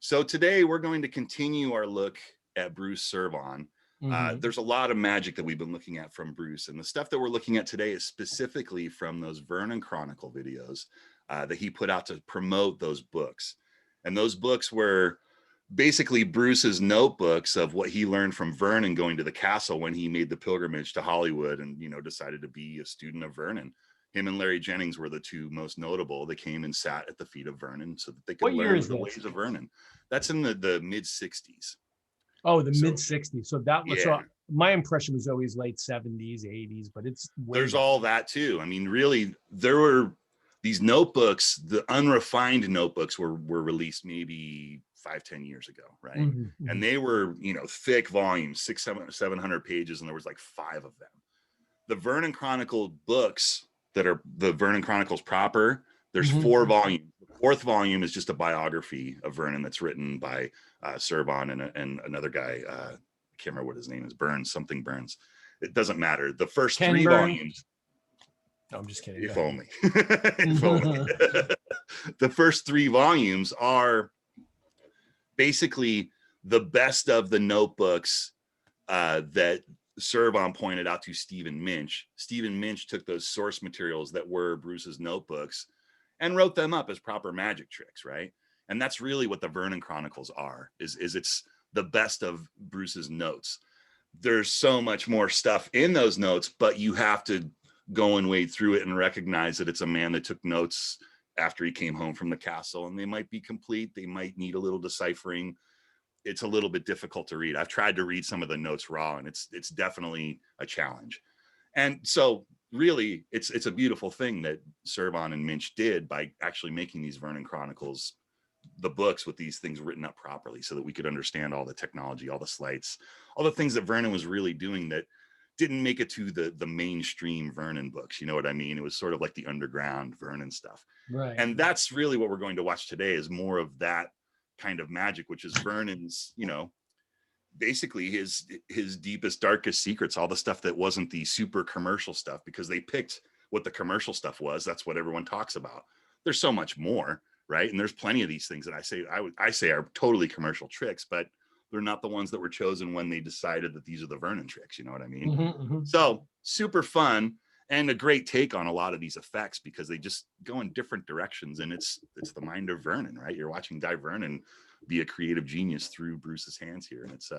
So today we're going to continue our look at Bruce Cervon. There's a lot of magic that we've been looking at from Bruce, and the stuff that we're looking at today is specifically from those Vernon Chronicle videos that he put out to promote those books. And those books were basically Bruce's notebooks of what he learned from Vernon going to the castle when he made the pilgrimage to Hollywood and, decided to be a student of Vernon. Him and Larry Jennings were the two most notable. They came and sat at the feet of Vernon so that they could learn the ways of Vernon. That's in the mid 60s. Oh, the mid 60s. So that was, yeah. So my impression was always late 70s, 80s, but it's there's all that too. I mean, really, there were these notebooks, the unrefined notebooks were released maybe 5-10 years ago, right? And they were, thick volumes, 600-700 pages, and there was like 5 of them. The Vernon Chronicle books that are the Vernon Chronicles proper, there's 4 volumes. The 4th volume is just a biography of Vernon that's written by Cervon and another guy, I can't remember what his name is, something Burns. It doesn't matter. The first 3 volumes. No, I'm just kidding. If only. If only. The first 3 volumes are basically the best of the notebooks that Cervon pointed out to Stephen Minch. Stephen Minch took those source materials that were Bruce's notebooks and wrote them up as proper magic tricks, right? And that's really what the Vernon Chronicles are, is it's the best of Bruce's notes. There's so much more stuff in those notes, but you have to go and wade through it and recognize that it's a man that took notes after he came home from the castle, and they might be complete. They might need a little deciphering. It's a little bit difficult to read. I've tried to read some of the notes raw, and it's definitely a challenge. And so really it's a beautiful thing that Cervon and Minch did by actually making these Vernon Chronicles, the books with these things written up properly so that we could understand all the technology, all the sleights, all the things that Vernon was really doing that didn't make it to the mainstream Vernon books. You know what I mean? It was sort of like the underground Vernon stuff. Right. And that's really what we're going to watch today, is more of that kind of magic, which is Vernon's, basically his deepest, darkest secrets, all the stuff that wasn't the super commercial stuff, because they picked what the commercial stuff was. That's what everyone talks about. There's so much more, right? And there's plenty of these things that I say are totally commercial tricks, but they're not the ones that were chosen when they decided that these are the Vernon tricks. You know what I mean? So super fun and a great take on a lot of these effects, because they just go in different directions. And it's the mind of Vernon, right? You're watching Guy Vernon be a creative genius through Bruce's hands here. And it's,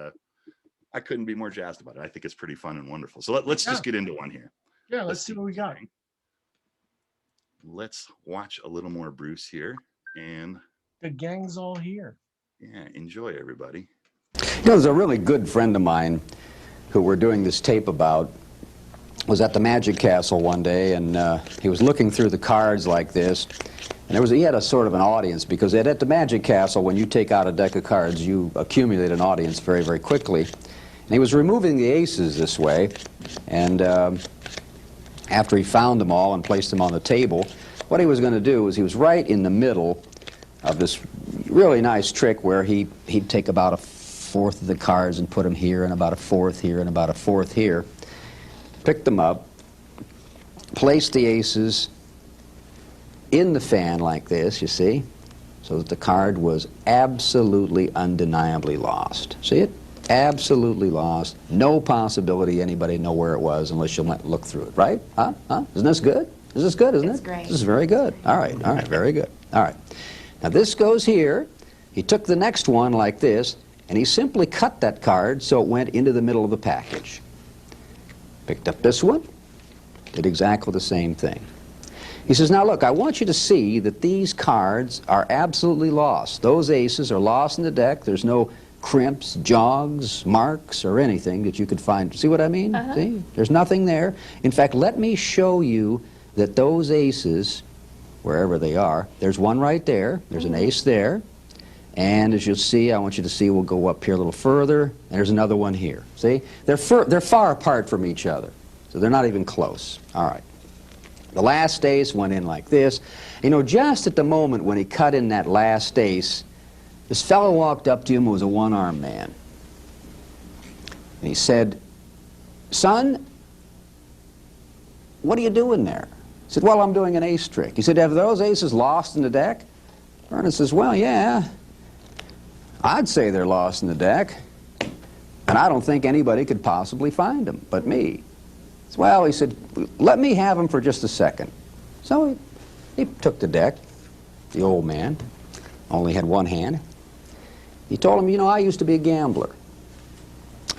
I couldn't be more jazzed about it. I think it's pretty fun and wonderful. So let's just get into one here. Yeah, let's see what we got. Let's watch a little more Bruce here. And the gang's all here. Yeah, enjoy, everybody. There's a really good friend of mine who we're doing this tape about, was at the Magic Castle one day, and he was looking through the cards like this, and he had a sort of an audience, because at the Magic Castle, when you take out a deck of cards, you accumulate an audience very, very quickly. And he was removing the aces this way, and after he found them all and placed them on the table, what he was going to do was he was right in the middle of this really nice trick where he'd take about a 1/4 of the cards and put them here, and about a 1/4 here, and about a 1/4 here. Pick them up, place the aces in the fan like this, you see, so that the card was absolutely, undeniably lost. See it? Absolutely lost. No possibility anybody know where it was unless you look through it, right? Huh? Isn't this good? Is this good, isn't it? It's great. This is very good. All right, very good. All right. Now this goes here. He took the next one like this, and he simply cut that card so it went into the middle of the package. Picked up this one, did exactly the same thing. He says, now look, I want you to see that these cards are absolutely lost. Those aces are lost in the deck. There's no crimps, jogs, marks, or anything that you could find. See what I mean? See? There's nothing there. In fact, let me show you that those aces, wherever they are, there's one right there, there's an ace there, and as you'll see, I want you to see, we'll go up here a little further, and there's another one here. See? They're far apart from each other, so they're not even close. All right. The last ace went in like this. Just at the moment when he cut in that last ace, this fellow walked up to him who was a one-armed man. And he said, son, what are you doing there? He said, well, I'm doing an ace trick. He said, have those aces lost in the deck? Vernon says, well, yeah. I'd say they're lost in the deck, and I don't think anybody could possibly find them but me. Well, he said, let me have them for just a second. So he took the deck, the old man, only had one hand. He told him, you know, I used to be a gambler,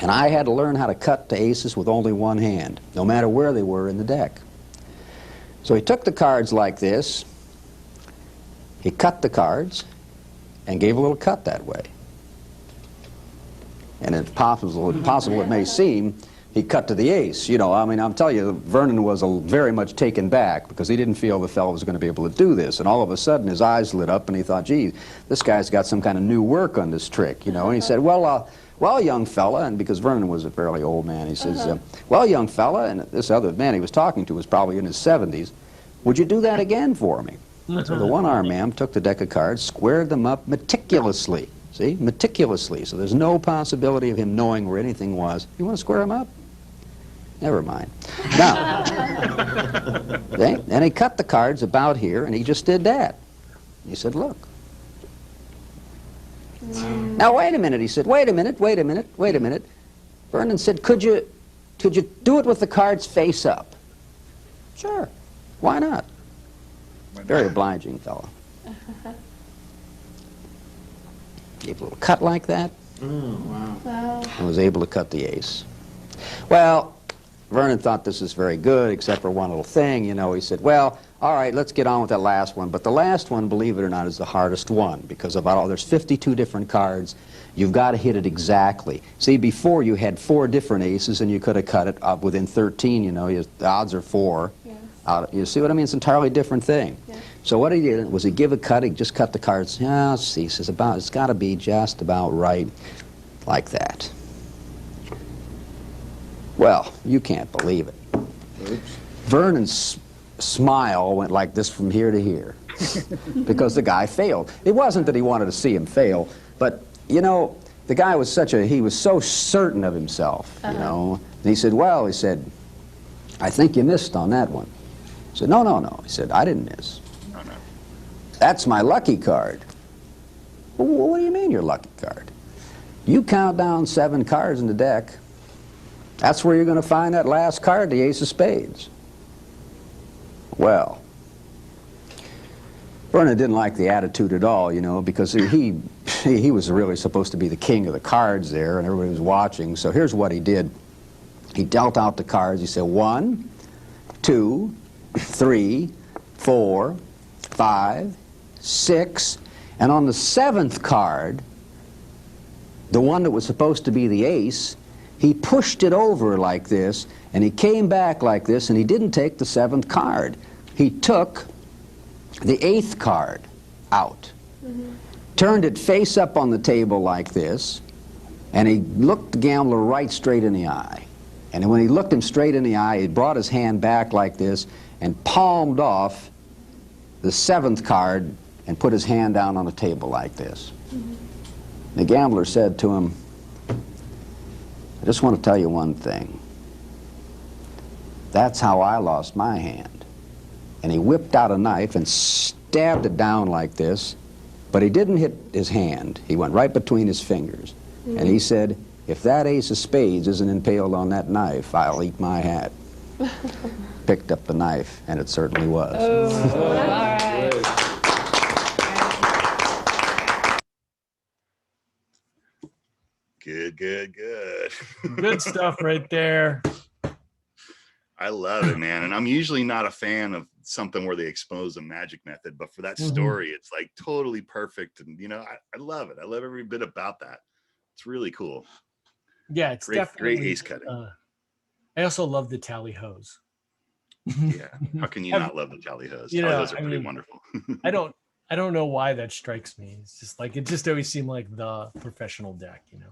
and I had to learn how to cut to aces with only one hand, no matter where they were in the deck. So he took the cards like this, he cut the cards, and gave a little cut that way. And it's possible it may seem, he cut to the ace. You know, I mean, I'm telling you, Vernon was very much taken back because he didn't feel the fellow was going to be able to do this. And all of a sudden, his eyes lit up, and he thought, gee, this guy's got some kind of new work on this trick, you know. And he said, well, young fella, and because Vernon was a fairly old man, he says, well, young fella, and this other man he was talking to was probably in his 70s, would you do that again for me? So the one-armed man took the deck of cards, squared them up meticulously. See, meticulously. So there's no possibility of him knowing where anything was. You want to square them up? Never mind. Now, and he cut the cards about here, and he just did that. He said, look. Now, wait a minute, he said. Wait a minute. Vernon said, could you do it with the cards face up? Sure. Why not? Very obliging fellow. Gave a little cut like that. Wow. And was able to cut the ace. Well, Vernon thought this was very good, except for one little thing. You know, he said, well, all right, let's get on with that last one. But the last one, believe it or not, is the hardest one, because there's 52 different cards. You've got to hit it exactly. See, before you had 4 different aces, and you could have cut it up within 13, you know. The odds are 4. Yes. You see what I mean? It's an entirely different thing. Yes. So what he did was he give a cut, he just cut the cards. Yeah, let's see, he says, it's got to be just about right, like that. Well, you can't believe it. Oops. Vernon's smile went like this from here to here because the guy failed. It wasn't that he wanted to see him fail, but, you know, the guy was he was so certain of himself, you know. And he said, well, he said, I think you missed on that one. He said, no. He said, I didn't miss. No. That's my lucky card. Well, what do you mean your lucky card? You count down 7 cards in the deck. That's where you're going to find that last card, the ace of spades. Well, Vernon didn't like the attitude at all, you know, because he was really supposed to be the king of the cards there, and everybody was watching. So here's what he did. He dealt out the cards. He said 1, 2, 3, 4, 5, 6, and on the 7th card, the one that was supposed to be the ace, he pushed it over like this, and he came back like this, and he didn't take the 7th card. He took the 8th card out, turned it face up on the table like this, and he looked the gambler right straight in the eye. And when he looked him straight in the eye, he brought his hand back like this and palmed off the 7th card and put his hand down on the table like this. The gambler said to him, I just want to tell you one thing. That's how I lost my hand. And he whipped out a knife and stabbed it down like this, but he didn't hit his hand. He went right between his fingers. And he said, if that ace of spades isn't impaled on that knife, I'll eat my hat. Picked up the knife, and it certainly was. Oh, all right. Good. Good stuff right there. I love it, man. And I'm usually not a fan of something where they expose a magic method, but for that story, it's like totally perfect. And, you know, I love it. I love every bit about that. It's really cool. Yeah, it's definitely great ace cutting. I also love the tally hose. Yeah, how can you not love the tally hose? Tally hose are pretty wonderful. I don't know why that strikes me. It's just like it just always seemed like the professional deck, you know.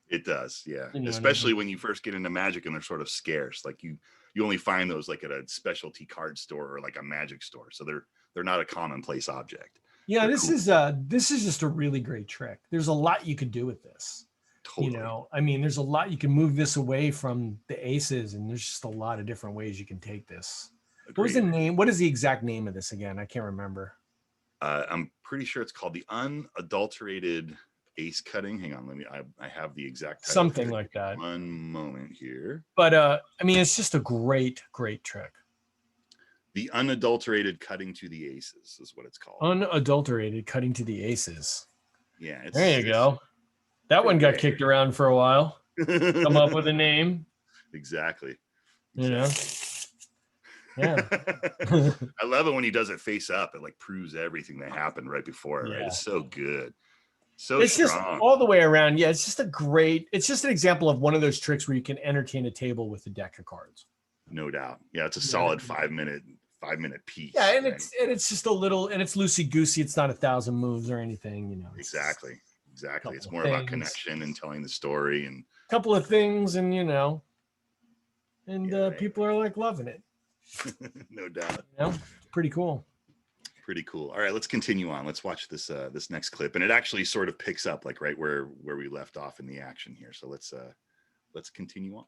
It does, yeah. You know, especially when you first get into Magic and they're sort of scarce. Like you only find those like at a specialty card store or like a Magic store. So they're not a commonplace object. Yeah, this is just a really great trick. There's a lot you could do with this. Totally. You know, I mean, there's a lot you can move this away from the aces, and there's just a lot of different ways you can take this. Agreed. What was the name? What is the exact name of this again? I can't remember. I'm pretty sure it's called the unadulterated ace cutting. Hang on, I have the exact title Something here. like that. One moment here. But I mean, it's just a great trick. The unadulterated cutting to the aces is what it's called. Unadulterated cutting to the aces. Yeah, there you go. That one got kicked around for a while. Come up with a name. Exactly. You know. Yeah. I love it when he does it face up. It like proves everything that happened right before it. Yeah. Right? It's so good. So it's strong. Just all the way around. Yeah, it's just it's just an example of one of those tricks where you can entertain a table with a deck of cards. No doubt. Yeah, it's a solid 5 minute piece. Yeah, and it's just a little, and it's loosey goosey. It's not 1,000 moves or anything, you know. Exactly. It's more about connection and telling the story and a couple of things, and you know, and people are like loving it. No doubt. You know? Pretty cool. Pretty cool. All right, let's continue on. Let's watch this this next clip, and it actually sort of picks up like right where we left off in the action here. So let's continue on.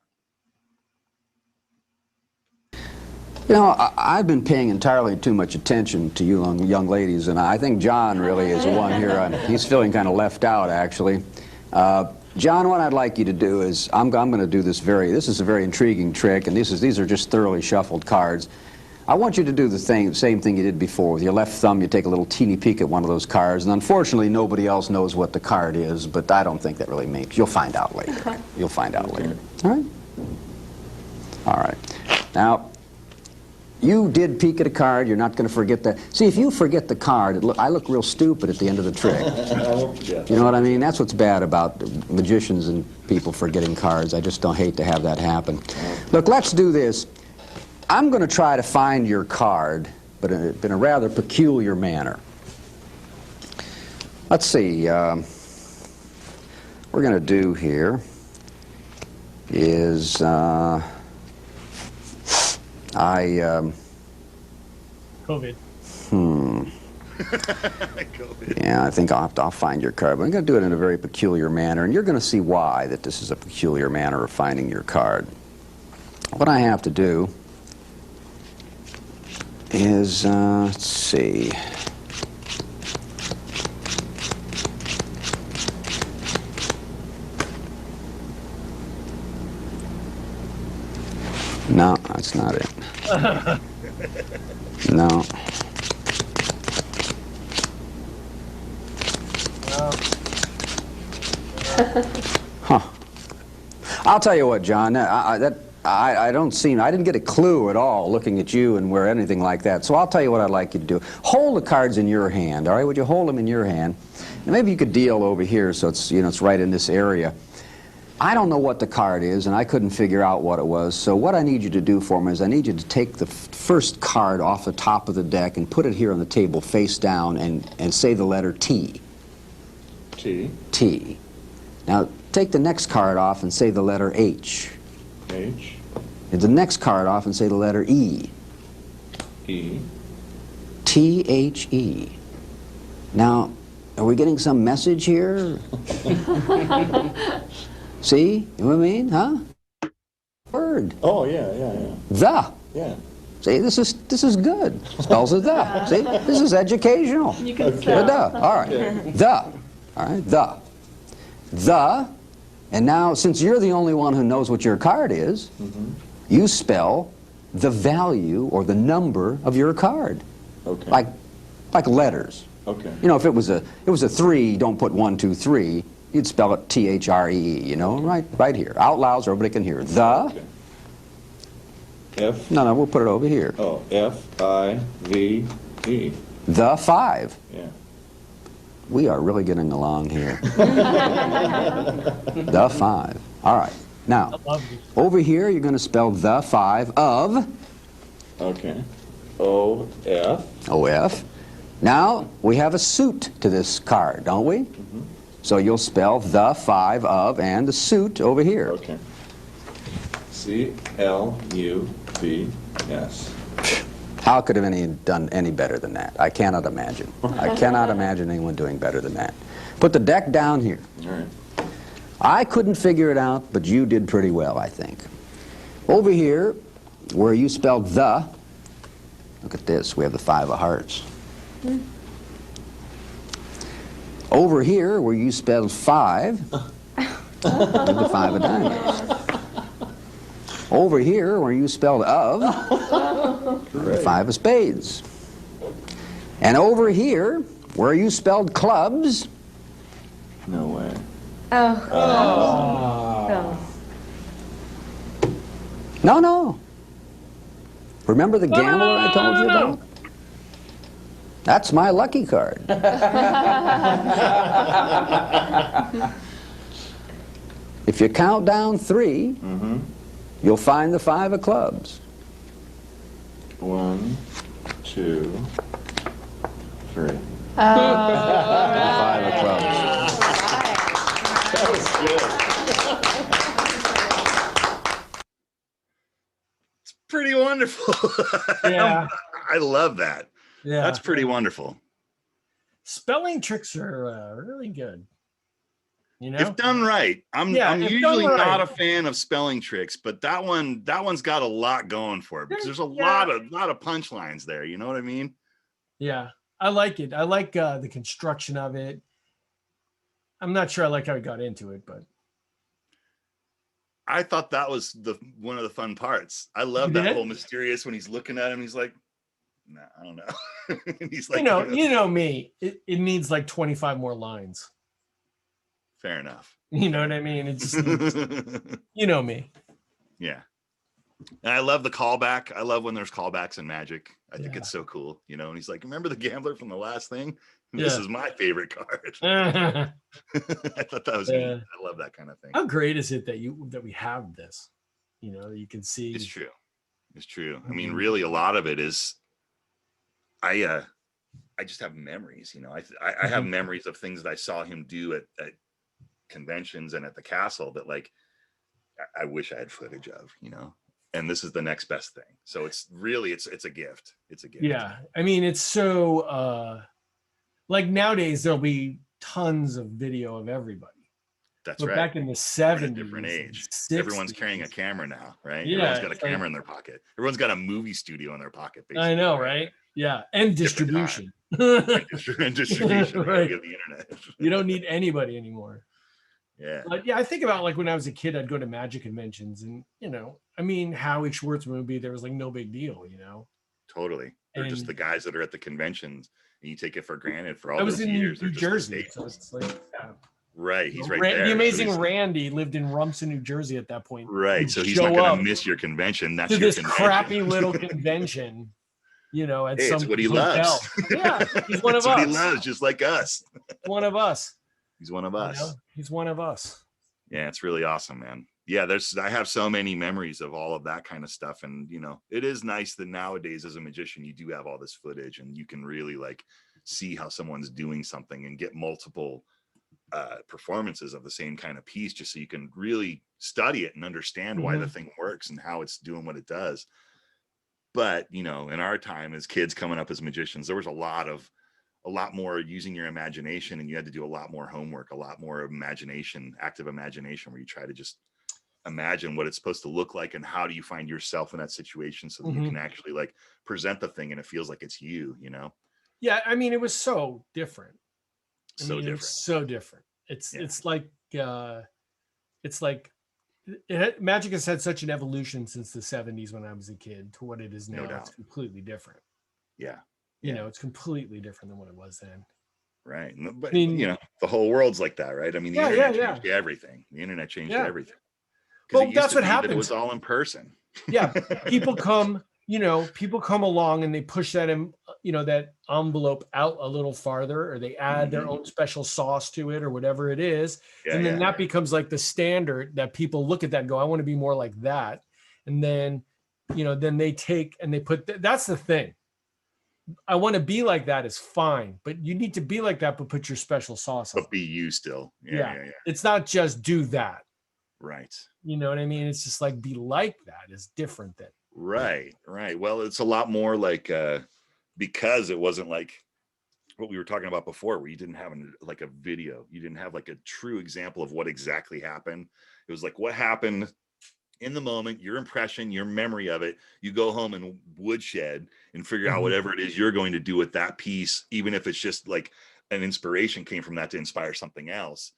You know, I've been paying entirely too much attention to you young ladies, and I think John really is the one here. He's feeling kind of left out, actually. John, what I'd like you to do is, I'm going to do this is a very intriguing trick, and these are just thoroughly shuffled cards. I want you to do the same thing you did before. With your left thumb, you take a little teeny peek at one of those cards, and unfortunately, nobody else knows what the card is, but I don't think that really makes. You'll find out later. You'll find out later. All right? All right. Now, you did peek at a card. You're not going to forget that. See, if you forget the card, I look real stupid at the end of the trick. You know what I mean? That's what's bad about magicians and people forgetting cards. I just don't hate to have that happen. Look, let's do this. I'm going to try to find your card, but in a rather peculiar manner. Let's see. What we're going to do here is COVID. COVID. Yeah, I think I'll find your card, but I'm going to do it in a very peculiar manner, and you're going to see why that this is a peculiar manner of finding your card. What I have to do is, let's see. No, that's not it. No. Huh. I'll tell you what, John. I didn't get a clue at all looking at you and where anything like that. So I'll tell you what I'd like you to do. Hold the cards in your hand, all right? Would you hold them in your hand? And maybe you could deal over here so it's, you know, it's right in this area. I don't know what the card is, and I couldn't figure out what it was. So what I need you to do for me is I need you to take the first card off the top of the deck and put it here on the table face down and say the letter T. T. T. Now take the next card off and say the letter H. H. And the next card off and say the letter E. E. T-H-E. Now, are we getting some message here? See? You know what I mean? Huh? Word. Oh, yeah. The. Yeah. See, this is good. Spells of the. See? This is educational. You can The. spell. All right. The. All right. The. And now, since you're the only one who knows what your card is, you spell the value or the number of your card. Okay. Like letters. Okay. You know, if it was a 3, don't put 1, 2, 3. You'd spell it T-H-R-E-E, you know, right here. Out loud so everybody can hear. The. Okay. F. No, we'll put it over here. Oh, F-I-V-E. The 5. Yeah. We are really getting along here. The 5. All right. Now, over here, you're going to spell the 5 of. Okay. O-F. O-F. Now, we have a suit to this card, don't we? So you'll spell the 5 of and the suit over here. Okay. C-L-U-V-S. How could have any done any better than that? I cannot imagine. I cannot imagine anyone doing better than that. Put the deck down here. All right. I couldn't figure it out, but you did pretty well, I think. Over here, where you spelled the, look at this, we have the 5 of hearts. Over here, where you spelled 5, with the 5 of diamonds. Over here, where you spelled of, the 5 of spades. And over here, where you spelled clubs. No way. Oh. No, no. Remember the gambler I told you about? That's my lucky card. If you count down 3, you'll find the 5 of clubs. 1, 2, 3. 5 of clubs. That was good. It's pretty wonderful. Yeah. I love that. Yeah. That's pretty wonderful. Spelling tricks are really good. You know, If done right. I'm if usually done right. not a fan of spelling tricks, but that one's got a lot going for it because there's a lot of punchlines there. You know what I mean? Yeah, I like it. I like the construction of it. I'm not sure I like how I got into it, but I thought that was one of the fun parts. I love You that did? whole mysterious when he's looking at him. He's like, "Nah, I don't know." And he's like, you know me. It needs like 25 more lines. Fair enough. You know what I mean? It just needs, you know me. Yeah. And I love the callback. I love when there's callbacks in Magic. I think Yeah. it's so cool, you know. And he's like, "Remember the gambler from the last thing? This Yeah. is my favorite card." How I thought that was neat. I love that kind of thing. great is it that we have this? You know, you can see. It's true. It's true. I mean, Mhm. really, a lot of it is I just have memories, you know. I have memories of things that I saw him do at conventions and at the castle that like I wish I had footage of, you know. And this is the next best thing. So it's really it's a gift. It's a gift. Yeah. I mean, it's so like nowadays there'll be tons of video of everybody. That's But right. back in the We're 70s, in a different age. 60s, Everyone's carrying a camera now, right? Yeah, Everyone's got a it's like- camera in their pocket. Everyone's got a movie studio in their pocket. Basically, I know, right? Yeah, and Different distribution. And distribution. Right. Of the internet. You don't need anybody anymore. Yeah. But yeah, I think about like when I was a kid, I'd go to Magic conventions, and you know, I mean, Howie Schwartzman would be there was like no big deal, you know. Totally. They're just And- the guys that are at the conventions, and you take it for granted for all I was those in years. New They're just the Jersey, so staples. it's like yeah. Right. He's right The there. amazing So he's- Randy lived in Rumson, New Jersey at that point. Right. He'd So he's show not going up to miss your convention. That's to your this convention. crappy little convention, you know, at Hey, some it's what he hotel. loves. Yeah, he's one It's of what us. he loves, just like us. One of us. He's one of You us. know? He's one of us. Yeah, it's really awesome, man. Yeah, I have so many memories of all of that kind of stuff. And you know, it is nice that nowadays as a magician, you do have all this footage and you can really like see how someone's doing something and get multiple performances of the same kind of piece, just so you can really study it and understand why the thing works and how it's doing what it does. But you know, in our time as kids coming up as magicians, there was a lot more using your imagination, and you had to do a lot more homework, a lot more active imagination, where you try to just imagine what it's supposed to look like and how do you find yourself in that situation so that you can actually like present the thing and it feels like it's you know. Yeah, I mean, it was so different. So different. It's so different. It's like Magic has had such an evolution since the 70s when I was a kid to what it is now. No doubt. It's completely different. Yeah. You know, it's completely different than what it was then. Right. But I mean- you know, the whole world's like that, right? I mean, the internet changed everything. The internet changed everything. 'Cause Well, it used that's to what be that happens. It was all in person. Yeah, people come along and they push that that envelope out a little farther, or they add their own special sauce to it or whatever it is. Yeah, and then yeah. that becomes like the standard that people look at that and go, I want to be more like that. And then, then they take and they put, that's the thing. I want to be like that is fine, but you need to be like that, but put your special sauce on. But be you still. Yeah. Yeah. It's not just do that. Right. You know what I mean? It's just like be like that is different than. Right. Well, it's a lot more like because it wasn't like what we were talking about before, where you didn't have like a video, you didn't have like a true example of what exactly happened. It was like what happened in the moment, your impression, your memory of it. You go home and woodshed and figure out whatever it is you're going to do with that piece, even if it's just like an inspiration came from that to inspire something else.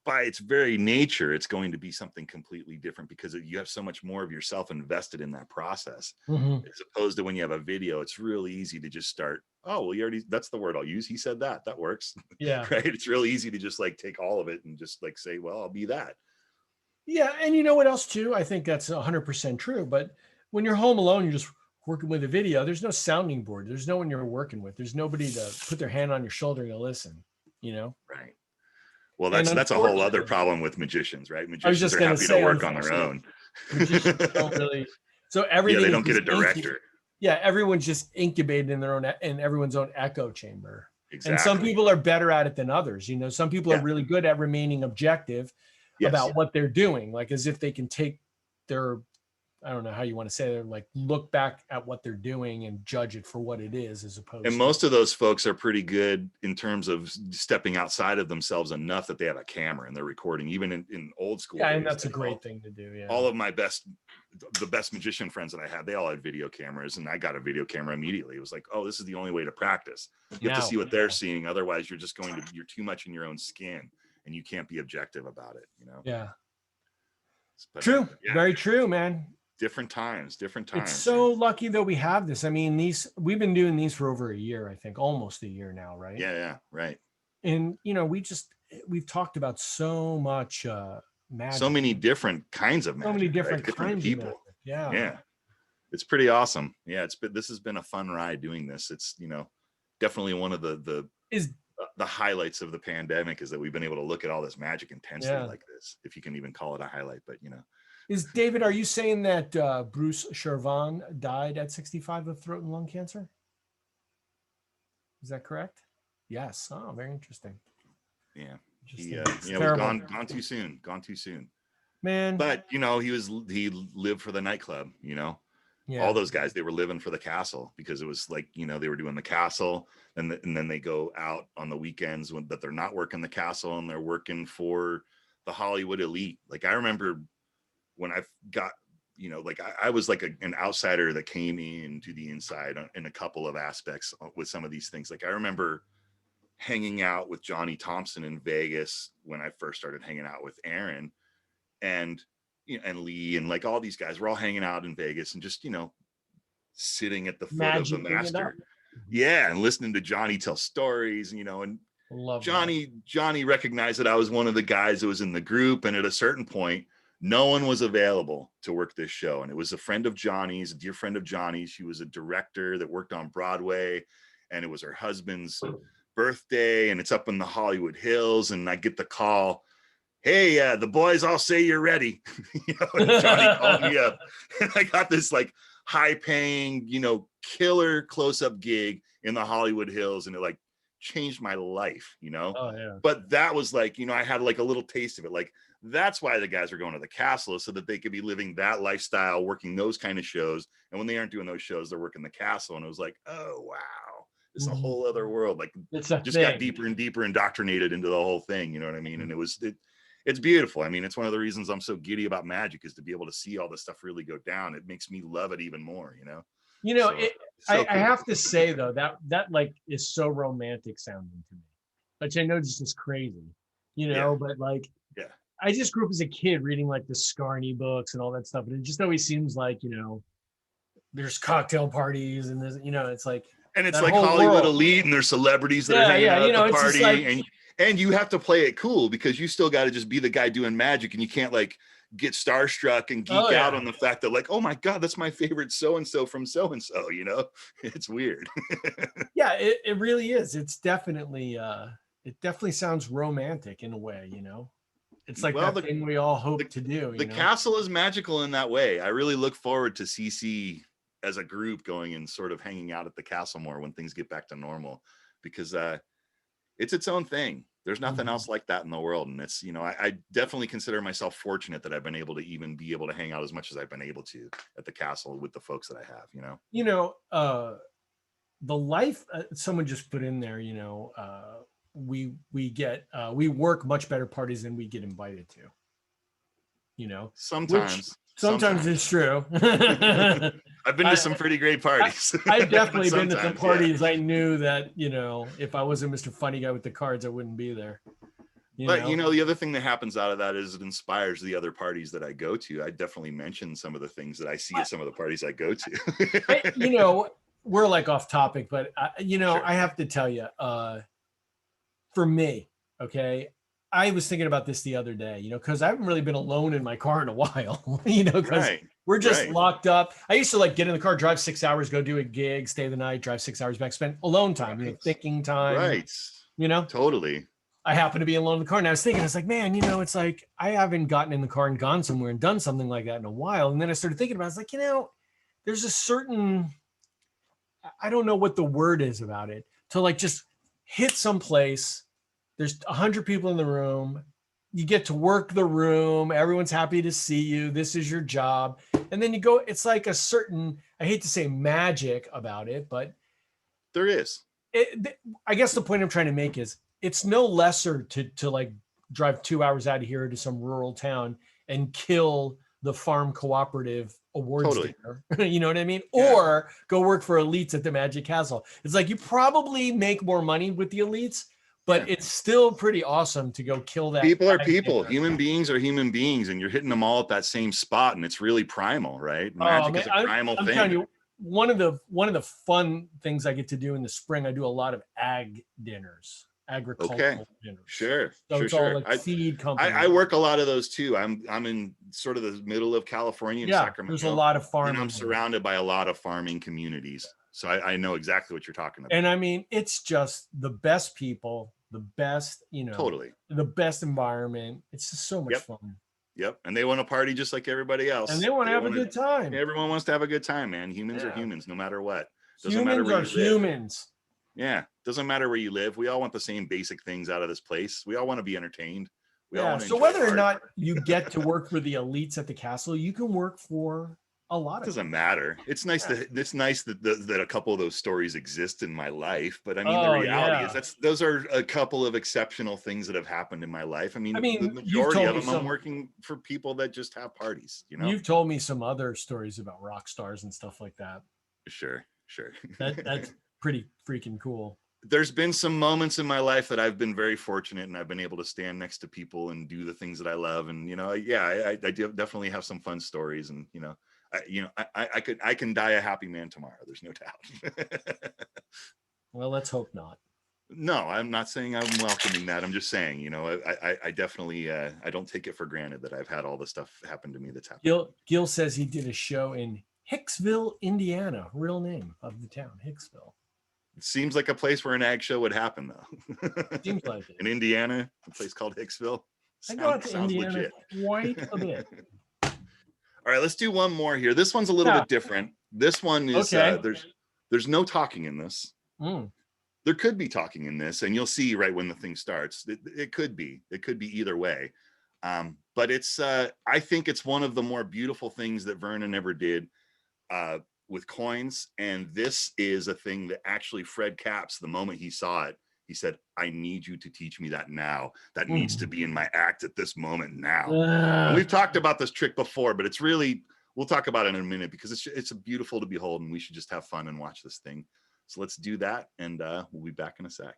By its very nature, it's going to be something completely different because you have so much more of yourself invested in that process. As opposed to when you have a video, it's really easy to just start, oh, well, you already, that's the word I'll use. He said that works. Yeah. Right. It's really easy to just like take all of it and just like say, well, I'll be that. Yeah. And you know what else too? I think that's 100% true. But when you're home alone, you're just working with a video. There's no sounding board. There's no one you're working with. There's nobody to put their hand on your shoulder and listen, you know? Right. Well, that's a whole other problem with magicians, right? Magicians are happy to work on their own. Magicians don't really. So everything. Yeah, they don't get a director. Everyone's just incubated in their own, in everyone's own echo chamber. Exactly. And some people are better at it than others. You know, some people are really good at remaining objective about what they're doing, like as if they can take their, I don't know how you want to say it, like look back at what they're doing and judge it for what it is, as opposed and most of those folks are pretty good in terms of stepping outside of themselves enough that they have a camera and they're recording, even in old school. Yeah, and that's a great thing to do. Yeah. All of the best magician friends that I had, they all had video cameras, and I got a video camera immediately. It was like, oh, this is the only way to practice. You have to see what they're seeing. Otherwise, you're too much in your own skin and you can't be objective about it, you know? Yeah. But, true. Very true, man. Different times. It's so lucky that we have this. I mean, we've been doing these for over a year, I think, almost a year now, right? Yeah, right. And you know, we've talked about so much magic. So many different kinds of magic. So many different right? kinds people. of magic. Yeah. It's pretty awesome. Yeah, this has been a fun ride doing this. It's, you know, definitely one of the highlights of the pandemic is that we've been able to look at all this magic intensely like this, if you can even call it a highlight, but you know. David, are you saying that Bruce Cervon died at 65 of throat and lung cancer? Is that correct? Yes. Oh, very interesting. Yeah. He was gone too soon. Man. But you know, he lived for the nightclub, you know. Yeah. All those guys, they were living for the castle because it was like, you know, they were doing the castle and then they go out on the weekends that they're not working the castle and they're working for the Hollywood elite. Like I remember when I got, you know, like I was like an outsider that came into the inside in a couple of aspects with some of these things. Like I remember hanging out with Johnny Thompson in Vegas when I first started hanging out with Aaron and, you know, and Lee and like all these guys were all hanging out in Vegas and just, you know, sitting at the foot of the master. Yeah. And listening to Johnny tell stories, and, you know, and Johnny recognized that I was one of the guys that was in the group. And at a certain point, no one was available to work this show. And it was a friend of Johnny's, a dear friend of Johnny's. She was a director that worked on Broadway, and it was her husband's birthday, and it's up in the Hollywood Hills. And I get the call, hey, the boys all say you're ready. You know, and Johnny called me up, and I got this like high paying, you know, killer close-up gig in the Hollywood Hills. And it like changed my life, you know? Oh, yeah. But that was like, you know, I had like a little taste of it. Like, that's why the guys are going to the castle, so that they could be living that lifestyle, working those kind of shows. And when they aren't doing those shows, they're working the castle. And it was like, oh, wow, it's a whole other world. Like got deeper and deeper indoctrinated into the whole thing. You know what I mean? And it's beautiful. I mean, it's one of the reasons I'm so giddy about magic, is to be able to see all this stuff really go down. It makes me love it even more, you know? You know, I have to say though, that like is so romantic sounding to me, which I know just is crazy, you know, but like, I just grew up as a kid reading like the Scarney books and all that stuff. And it just always seems like, you know, there's cocktail parties and there's, you know, it's like, and it's like Hollywood elite and therere's celebrities that are hanging out you know, at the party. Like, and you have to play it cool, because you still got to just be the guy doing magic, and you can't like get starstruck and geek out on the fact that like, oh my God, that's my favorite so-and-so from so-and-so, you know? It's weird. Yeah, it really is. It's definitely, it definitely sounds romantic in a way, you know? It's like that thing we all hope to do. The castle is magical in that way. I really look forward to CC as a group going and sort of hanging out at the castle more when things get back to normal, because it's its own thing. There's nothing else like that in the world. And it's, you know, I definitely consider myself fortunate that I've been able to even be able to hang out as much as I've been able to at the castle with the folks that I have, you know? You know, the life, someone just put in there, you know, we work much better parties than we get invited to, you know? Sometimes Sometimes it's true. I've been to some pretty great parties. I've definitely been to some Sometimes, parties. I knew that, if I wasn't Mr. Funny Guy with the cards, I wouldn't be there. But the other thing that happens out of that is it inspires the other parties that I go to. I definitely mention some of the things that I see at some of the parties I go to. We're like off topic, but Sure. I have to tell you, for me, okay, I was thinking about this the other day, because I haven't really been alone in my car in a while, because Right. we're just Right. locked up. I used to like get in the car, drive 6 hours, go do a gig, stay the night, drive 6 hours back, spend alone time, Right. thinking time, Right. Totally. I happen to be alone in the car. And I was thinking, it's like, man, it's like, I haven't gotten in the car and gone somewhere and done something like that in a while. And then I started thinking about it. It's like, there's a certain, I don't know what the word is about it, to like just hit someplace. There's 100 people in the room. You get to work the room. Everyone's happy to see you. This is your job. And then you go, it's like a certain, I hate to say magic about it, but There is. I guess the point I'm trying to make is it's no lesser to like drive 2 hours out of here to some rural town and kill the farm cooperative awards Totally. dinner. You know what I mean? Yeah. Or go work for elites at the Magic Castle. It's like you probably make more money with the elites, but it's still pretty awesome to go kill that. People are people. Human beings are human beings, and you're hitting them all at that same spot, and it's really primal, right? Magic is a primal I'm thing. telling you, one of the fun things I get to do in the spring, I do a lot of agricultural dinners. Sure. So sure. it's all like feed companies. I work a lot of those too. I'm in sort of the middle of California in Sacramento. There's a lot of farming. And I'm surrounded by a lot of farming communities. So I know exactly what you're talking about. And I mean, it's just the best people, the best, Totally. the best environment. It's just so much fun. Yep. And they want to party just like everybody else. And they want to have a good time. Everyone wants to have a good time, man. Humans are humans, no matter what. Humans are humans. Yeah. Doesn't matter where you live. We all want the same basic things out of this place. We all want to be entertained. So whether or not you get to work for the elites at the castle, you can work for a lot of it doesn't matter. It's nice that a couple of those stories exist in my life, but I mean the reality is those are a couple of exceptional things that have happened in my life. I mean the majority of them I'm working for people that just have parties, You've told me some other stories about rock stars and stuff like that. Sure. That's pretty freaking cool. There's been some moments in my life that I've been very fortunate, and I've been able to stand next to people and do the things that I love. And I definitely have some fun stories. And I can die a happy man tomorrow. There's no doubt. Well, let's hope not. No, I'm not saying I'm welcoming that. I'm just saying, I definitely I don't take it for granted that I've had all the stuff happen to me that's happened. Gil says he did a show in Hicksville, Indiana. Real name of the town, Hicksville. It seems like a place where an ag show would happen, though. Seems like it. In Indiana, a place called Hicksville. I go out to Indiana legit. Quite a bit. All right, let's do one more here. This one's a little bit different. This one is there's no talking in this. There could be talking in this, and you'll see right when the thing starts. It could be either way. But it's I think it's one of the more beautiful things that Vernon ever did with coins. And this is a thing that actually Fred Capps, the moment he saw it, he said, I need you to teach me that now. That needs to be in my act at this moment now. And we've talked about this trick before, but it's really, we'll talk about it in a minute because it's beautiful to behold, and we should just have fun and watch this thing. So let's do that, and we'll be back in a sec.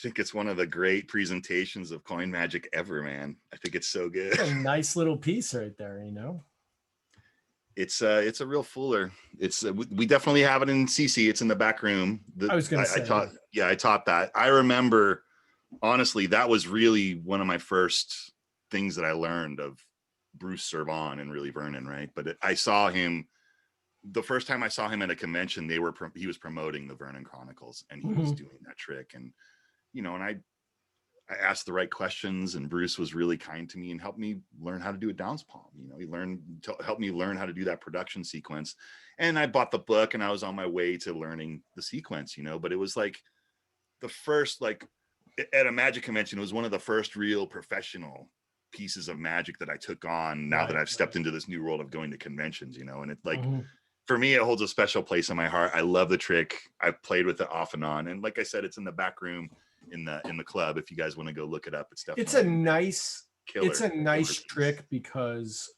think it's one of the great presentations of coin magic ever, man. I think it's so good. It's a nice little piece right there, It's a real fooler. It's we definitely have it in CC. It's in the back room. I was gonna say, I taught that. I remember, honestly, that was really one of my first things that I learned of Bruce Cervon and really Vernon, right? But I saw him the first time I saw him at a convention. He was promoting the Vernon Chronicles, and he was doing that trick. And and I asked the right questions, and Bruce was really kind to me and helped me learn how to do a downs palm. He helped me learn how to do that production sequence. And I bought the book, and I was on my way to learning the sequence. But it was like the first, like at a magic convention, it was one of the first real professional pieces of magic that I took on now that I've stepped into this new world of going to conventions, and it's like, for me, it holds a special place in my heart. I love the trick. I've played with it off and on. And like I said, it's in the back room in the club. If you guys want to go look it up, it's definitely it's a nice trick because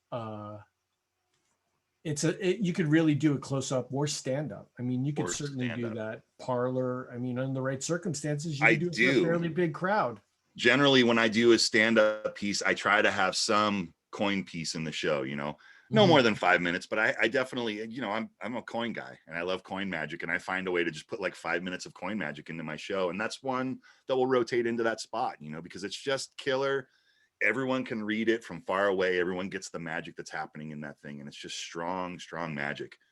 you could really do a close up or stand up. I mean, you could certainly do that parlor. I mean, in the right circumstances, you can do it for a fairly big crowd. Generally, when I do a stand up piece, I try to have some coin piece in the show, no more than 5 minutes, but I definitely, I'm a coin guy and I love coin magic, and I find a way to just put like 5 minutes of coin magic into my show. And that's one that will rotate into that spot, because it's just killer. Everyone can read it from far away. Everyone gets the magic that's happening in that thing. And it's just strong, strong magic.